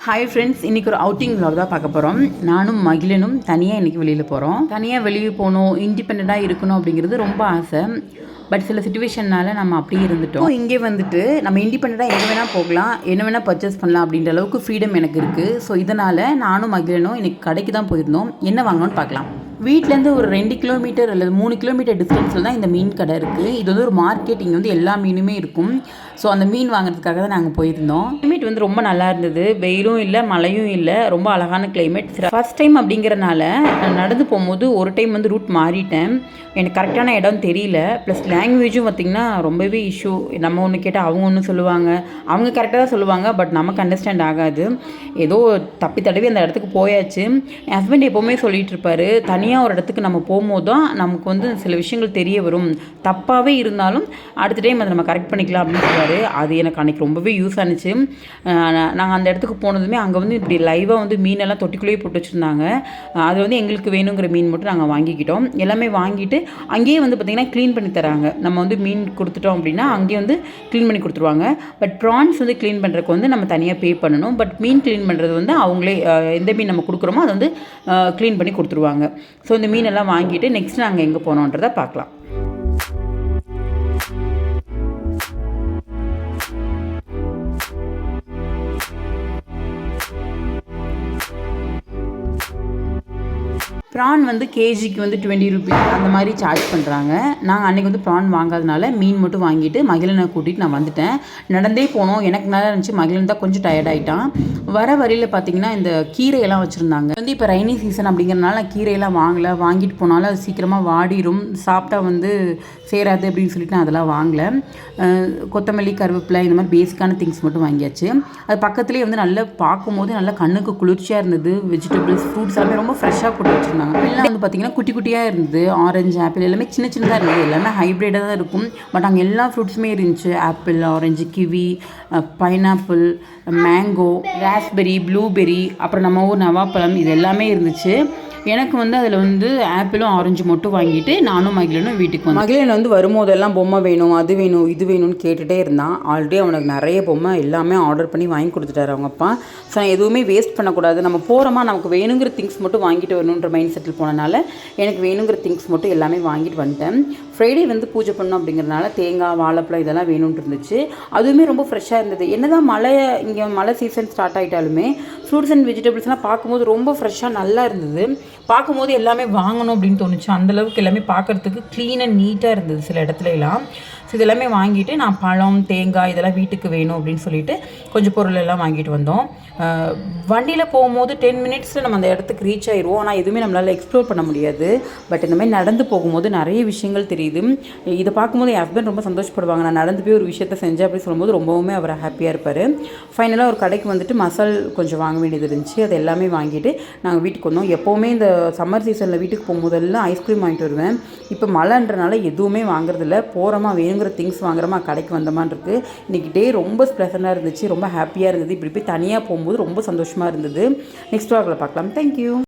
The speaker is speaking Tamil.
ஹாய் ஃப்ரெண்ட்ஸ், இன்றைக்கி ஒரு அவுட்டிங் vlog தான் பார்க்க போகிறோம். நானும் மகிழனும் தனியாக இன்றைக்கி வெளியில் போகிறோம். தனியாக வெளியே போகணும், இண்டிபெண்ட்டாக இருக்கணும் அப்படிங்கிறது ரொம்ப ஆசை. பட் சில சுச்சுவேஷன்னால நம்ம அப்படியே இருந்துட்டோம். இங்கே வந்துட்டு நம்ம இண்டிபெண்ட்டாக எங்கே வேணால் போகலாம், என்ன வேணால் பர்ச்சேஸ் பண்ணலாம் அப்படின்ற அளவுக்கு ஃப்ரீடம் எனக்கு இருக்குது. ஸோ இதனால் நானும் மகிழனும் இன்றைக்கி கடைக்கு தான் போயிருந்தோம். என்ன வாங்கணும்னு பார்க்கலாம். வீட்டிலேருந்து ஒரு 2 கிலோமீட்டர் அல்லது 3 கிலோமீட்டர் டிஸ்டன்ஸில் தான் இந்த மீன் கடை இருக்குது. இது வந்து ஒரு மார்க்கெட், இங்கே வந்து எல்லா மீனுமே இருக்கும். ஸோ அந்த மீன் வாங்குறதுக்காக தான் நாங்கள் போயிருந்தோம். கிளைமேட் வந்து ரொம்ப நல்லா இருந்தது. வெயிலும் இல்லை, மழையும் இல்லை, ரொம்ப அழகான கிளைமேட். ஃபர்ஸ்ட் டைம் அப்படிங்கிறனால நடந்து போகும்போது ஒரு டைம் வந்து ரூட் மாறிட்டேன். எனக்கு கரெக்டான இடம் தெரியல. ப்ளஸ் லாங்குவேஜும் பார்த்திங்கன்னா ரொம்பவே இஷ்யூ. நம்ம ஒன்று கேட்டால் அவங்க ஒன்று சொல்லுவாங்க, அவங்க கரெக்டாக தான் சொல்லுவாங்க, பட் நமக்கு அண்டர்ஸ்டாண்ட் ஆகாது. ஏதோ தப்பி தடவி அந்த இடத்துக்கு போயாச்சு. என் ஹஸ்பண்ட் எப்போவுமே சொல்லிகிட்டு இருப்பார், தனியாக ஒரு இடத்துக்கு நம்ம போகும்போது தான் நமக்கு வந்து சில விஷயங்கள் தெரிய வரும். தப்பாகவே இருந்தாலும் அடுத்த டைம் அதை நம்ம கரெக்ட் பண்ணிக்கலாம் அப்படின்னு சொல்லுவார். அது எனக்கு அன்றைக்கி ரொம்பவே யூஸ் ஆனிச்சு. நாங்கள் அந்த இடத்துக்கு போனதுமே அங்கே வந்து இப்படி லைவாக வந்து மீனெல்லாம் தொட்டிக்குள்ளேயே போட்டு வச்சுருந்தாங்க. அது வந்து எங்களுக்கு வேணுங்கிற மீன் மட்டும் நாங்கள் வாங்கிக்கிட்டோம். எல்லாமே வாங்கிட்டு அங்கேயே வந்து பார்த்திங்கன்னா க்ளீன் பண்ணி தராங்க. நம்ம வந்து மீன் கொடுத்துட்டோம் அப்படின்னா அங்கேயே வந்து க்ளீன் பண்ணி கொடுத்துருவாங்க. பட் ப்ரான்ஸ் வந்து க்ளீன் பண்ணுறதுக்கு வந்து நம்ம தனியாக பே பண்ணணும். பட் மீன் க்ளீன் பண்ணுறது வந்து அவங்களே எந்த மீன் நம்ம கொடுக்குறோமோ அதை வந்து க்ளீன் பண்ணி கொடுத்துருவாங்க. ஸோ இந்த மீனெல்லாம் வாங்கிட்டு நெக்ஸ்ட் நாங்கள் எங்கே போனோன்றதை பார்க்கலாம். ப்ரான் வந்து கேஜிக்கு வந்து 20 ருபீஸ் அந்த மாதிரி சார்ஜ் பண்ணுறாங்க. நாங்கள் அன்றைக்கி வந்து ப்ரான் வாங்காதனால மீன் மட்டும் வாங்கிட்டு மகிழனை கூட்டிகிட்டு நான் வந்துட்டேன். நடந்தே போனோம். எனக்கு நல்லா இருந்துச்சு. மகிழன் தான் கொஞ்சம் டயர்ட் ஆகிட்டான். வர வழியில் பார்த்திங்கன்னா இந்த கீரையெல்லாம் வச்சுருந்தாங்க. வந்து இப்போ ரைனி சீசன் அப்படிங்கிறனால கீரையெல்லாம் வாங்கிட்டு போனாலும் அது சீக்கிரமாக வாடிடும், சாப்பிட்டா வந்து சேராது அப்படின்னு சொல்லிட்டு நான் அதெல்லாம் வாங்கலை. கொத்தமல்லி, கருவேப்பிலை இந்த மாதிரி பேசிக்கான திங்ஸ் மட்டும் வாங்கியாச்சு. அது பக்கத்துலேயே வந்து நல்லா பார்க்கும்போது நல்லா கண்ணுக்கு குளிர்ச்சியாக இருந்தது. வெஜிடபிள்ஸ், ஃப்ரூட்ஸ் எல்லாமே ரொம்ப ஃப்ரெஷ்ஷாக போட்டு வச்சுருந்தாங்க. எல்லாம் வந்து பார்த்திங்கன்னா குட்டி குட்டியாக இருந்தது. ஆரஞ்சு, ஆப்பிள் எல்லாமே சின்ன சின்னதாக இருந்தது. எல்லாமே ஹைப்ரிடாக தான் இருக்கும். பட் அங்கே எல்லா ஃப்ரூட்ஸுமே இருந்துச்சு. Apple, orange, kiwi, pineapple, mango, raspberry, blueberry, அப்புறம் நம்ம ஊர் நவாப்பழம், இது எல்லாமே இருந்துச்சு. எனக்கு வந்து அதில் வந்து ஆப்பிளும் ஆரஞ்சு மட்டும் வாங்கிட்டு நானும் மகிழனும் வீட்டுக்கு வந்தேன். மகிழன் வந்து வரும்போதெல்லாம் பொம்மை வேணும், அது வேணும், இது வேணும்னு கேட்டுகிட்டே இருந்தான். ஆல்ரெடி அவனுக்கு நிறைய பொம்மை எல்லாமே ஆர்டர் பண்ணி வாங்கி கொடுத்துட்டாரு அவங்க அப்பா. ஸோ நான் எதுவுமே வேஸ்ட் பண்ணக்கூடாது, நம்ம போகிறோமா நமக்கு வேணுங்கிற திங்ஸ் மட்டும் வாங்கிட்டு வரணுன்ற மைண்ட் செட்டில் போனனால எனக்கு வேணுங்கிற திங்ஸ் மட்டும் எல்லாமே வாங்கிட்டு வந்துட்டேன். ஃப்ரைடே வந்து பூஜை பண்ணோம் அப்படிங்கிறதுனால தேங்காய், வாழைப்பழம் இதெல்லாம் வேணும்னு இருந்துச்சு. அதுவுமே ரொம்ப ஃப்ரெஷ்ஷாக இருந்தது. என்ன தான் இங்கே மழை சீசன் ஸ்டார்ட் ஆகிட்டாலுமே ஃப்ரூட்ஸ் அண்ட் வெஜிடபிள்ஸ்லாம் பார்க்கும்போது ரொம்ப ஃப்ரெஷ்ஷாக நல்லா இருந்தது. பார்க்கும்போது எல்லாமே வாங்கணும் அப்படின்னு தோணுச்சு. அந்தளவுக்கு எல்லாமே பார்க்குறதுக்கு க்ளீன் அண்ட் நீட்டாக இருந்தது சில இடத்துல எல்லாம். ஸோ இதெல்லாமே வாங்கிட்டு நான் பழம், தேங்காய் இதெல்லாம் வீட்டுக்கு வேணும் அப்படின்னு சொல்லிட்டு கொஞ்சம் பொருள் எல்லாம் வாங்கிட்டு வந்தோம். வண்டியில் போகும்போது 10 மினிட்ஸில் நம்ம அந்த இடத்துக்கு ரீச் ஆயிடுவோம். ஆனால் எதுவுமே நம்மளால் எக்ஸ்ப்ளோர் பண்ண முடியாது. பட் இந்த மாதிரி நடந்து போகும்போது நிறைய விஷயங்கள் தெரியுது. இதை பார்க்கும்போது என் ஹஸ்பண்ட் ரொம்ப சந்தோஷப்படுவாங்க. நான் நடந்து போய் ஒரு விஷயத்தை செஞ்சேன் அப்படின்னு சொல்லும்போது ரொம்பவுமே அவர் ஹாப்பியாக இருப்பார். ஃபைனலாக ஒரு கடைக்கு வந்துட்டு மசால் கொஞ்சம் வாங்க வேண்டியது இருந்துச்சு. அது எல்லாமே வாங்கிட்டு நாங்கள் வீட்டுக்கு வந்தோம். எப்போவுமே இந்த சம்மர் சீசனில் வீட்டுக்கு போகும்போதெல்லாம் ஐஸ்கிரீம் வாங்கிட்டு வருவேன். இப்போ மழைன்றனால எதுவுமே வாங்குறதில்ல. போகிறோமா வேணுங்கிற திங்ஸ் வாங்குறோமா கடைக்கு வந்தோமான் இருக்குது. இன்றைக்கி டே ரொம்ப ப்ளசண்டாக இருந்துச்சு, ரொம்ப ஹாப்பியாக இருந்தது. இப்படி போய் தனியாக போகும்போது ரொம்ப சந்தோஷமாக இருந்தது. நெக்ஸ்ட் வாக்கில் பார்க்கலாம். தேங்க்யூ.